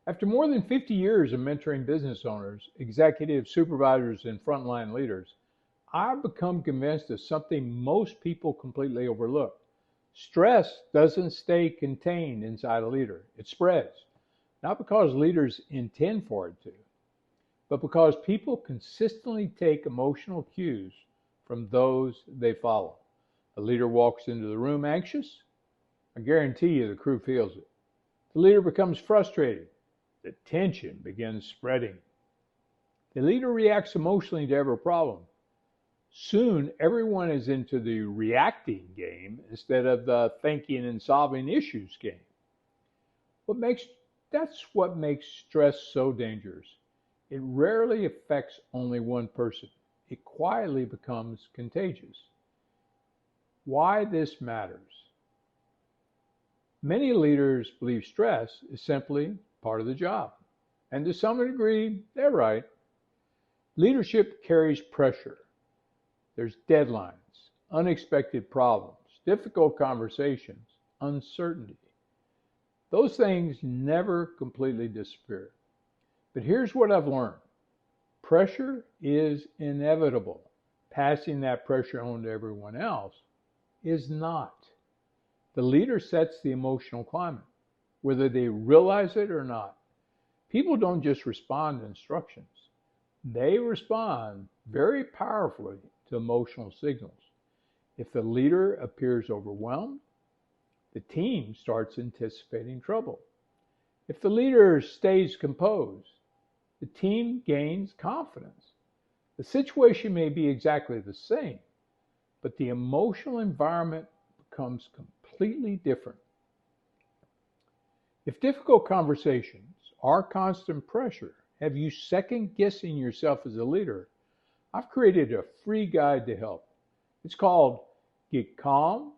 After more than 50 years of mentoring business owners, executives, supervisors, and frontline leaders, I've become convinced of something most people completely overlook. Stress doesn't stay contained inside a leader, it spreads. Not because leaders intend for it to, but because people consistently take emotional cues from those they follow. A leader walks into the room anxious, I guarantee you the crew feels it. The leader becomes frustrated, the tension begins spreading. The leader reacts emotionally to every problem. Soon, everyone is into the reacting game instead of the thinking and solving issues game. What makes That's what makes stress so dangerous. It rarely affects only one person. It quietly becomes contagious. Why this matters. Many leaders believe stress is simply part of the job. And to some degree, they're right. Leadership carries pressure. There's deadlines, unexpected problems, difficult conversations, uncertainty. Those things never completely disappear. But here's what I've learned. Pressure is inevitable. Passing that pressure on to everyone else is not. The leader sets the emotional climate, whether they realize it or not. People don't just respond to instructions. They respond very powerfully to emotional signals. If the leader appears overwhelmed, the team starts anticipating trouble. If the leader stays composed, the team gains confidence. The situation may be exactly the same, but the emotional environment becomes completely different. If difficult conversations are constant pressure have you second guessing yourself as a leader, I've created a free guide to help. It's called Get Calm,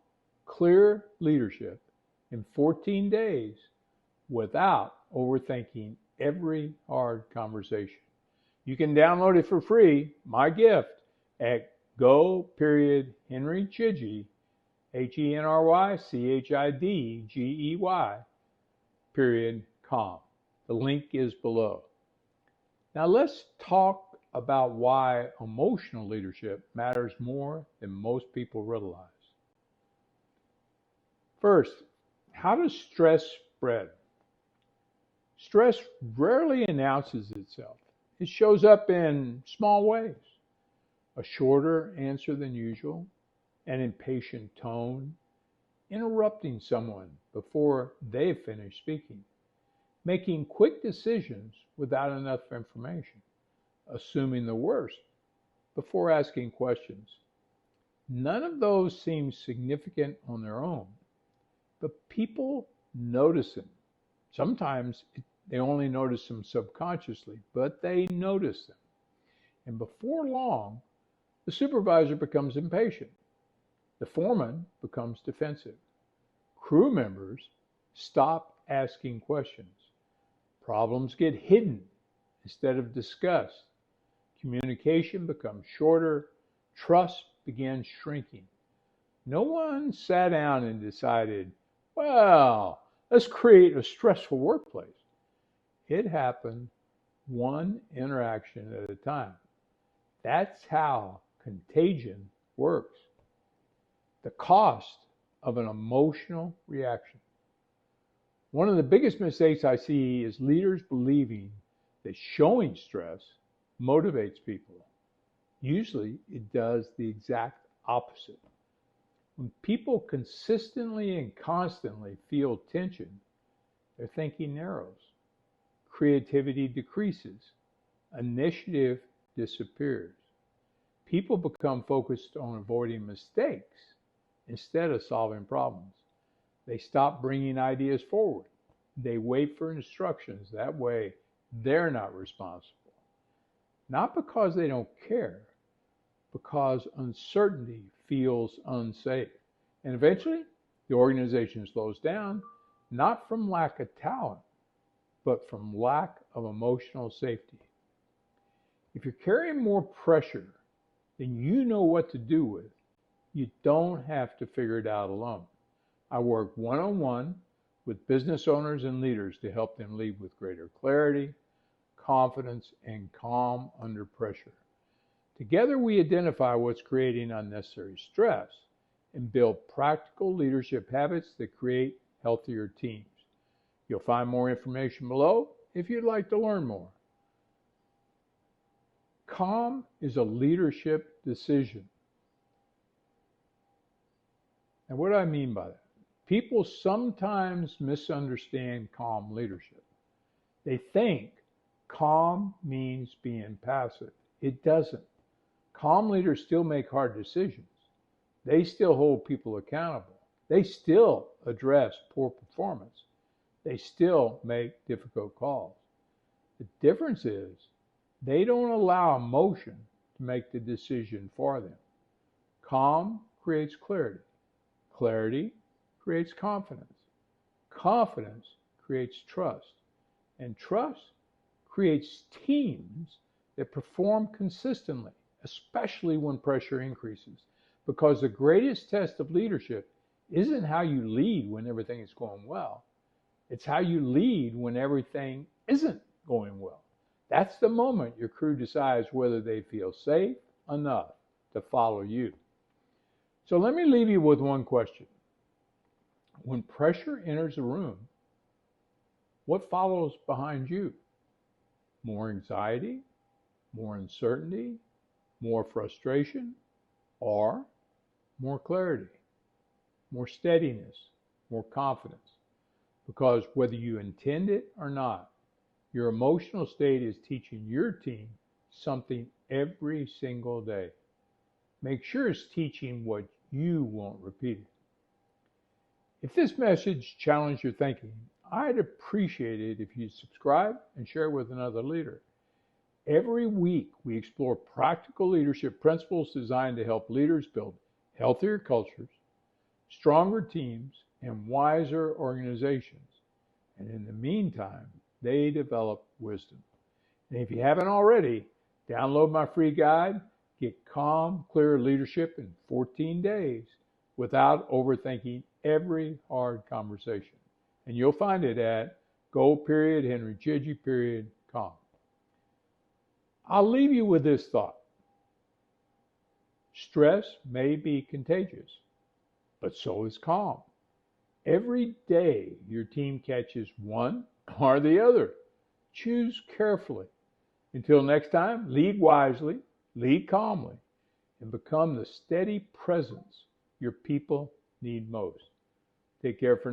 Clear Leadership in 14 Days Without Overthinking Every Hard Conversation. You can download it for free, my gift, at go.henrychidgey, HenryChidgey.com. The link is below. Now let's talk about why emotional leadership matters more than most people realize. First, how does stress spread? Stress rarely announces itself. It shows up in small ways. A shorter answer than usual, an impatient tone, interrupting someone before they've finished speaking, making quick decisions without enough information, assuming the worst before asking questions. None of those seem significant on their own, but people notice them. Sometimes they only notice them subconsciously, but they notice them. And before long, the supervisor becomes impatient. The foreman becomes defensive. Crew members stop asking questions. Problems get hidden instead of discussed. Communication becomes shorter. Trust begins shrinking. No one sat down and decided, well, let's create a stressful workplace. It happened one interaction at a time. That's how contagion works. The cost of an emotional reaction. One of the biggest mistakes I see is leaders believing that showing stress motivates people. Usually, it does the exact opposite. When people consistently and constantly feel tension, their thinking narrows, creativity decreases, initiative disappears. People become focused on avoiding mistakes instead of solving problems. They stop bringing ideas forward. They wait for instructions. That way, they're not responsible. Not because they don't care, because uncertainty feels unsafe. And eventually, the organization slows down, not from lack of talent, but from lack of emotional safety. If you're carrying more pressure than you know what to do with, you don't have to figure it out alone. I work one-on-one with business owners and leaders to help them lead with greater clarity, confidence, and calm under pressure. Together, we identify what's creating unnecessary stress and build practical leadership habits that create healthier teams. You'll find more information below if you'd like to learn more. Calm is a leadership decision. And what do I mean by that? People sometimes misunderstand calm leadership. They think calm means being passive. It doesn't. Calm leaders still make hard decisions. They still hold people accountable. They still address poor performance. They still make difficult calls. The difference is they don't allow emotion to make the decision for them. Calm creates clarity. Clarity creates confidence. Confidence creates trust. And trust creates teams that perform consistently, especially when pressure increases. Because the greatest test of leadership isn't how you lead when everything is going well. It's how you lead when everything isn't going well. That's the moment your crew decides whether they feel safe enough to follow you. So let me leave you with one question. When pressure enters a room, what follows behind you? More anxiety, more uncertainty, more frustration, or more clarity, more steadiness, more confidence? Because whether you intend it or not, your emotional state is teaching your team something every single day. Make sure it's teaching what you want repeated. If this message challenged your thinking, I'd appreciate it if you'd subscribe and share with another leader. Every week, we explore practical leadership principles designed to help leaders build healthier cultures, stronger teams, and wiser organizations. And in the meantime, they develop wisdom. And if you haven't already, download my free guide, Get Calm, Clear Leadership in 14 Days Without Overthinking Every Hard Conversation. And you'll find it at go.henrychidgey.com. I'll leave you with this thought. Stress may be contagious, but so is calm. Every day your team catches one or the other. Choose carefully. Until next time, lead wisely, lead calmly, and become the steady presence your people need most. Take care for now.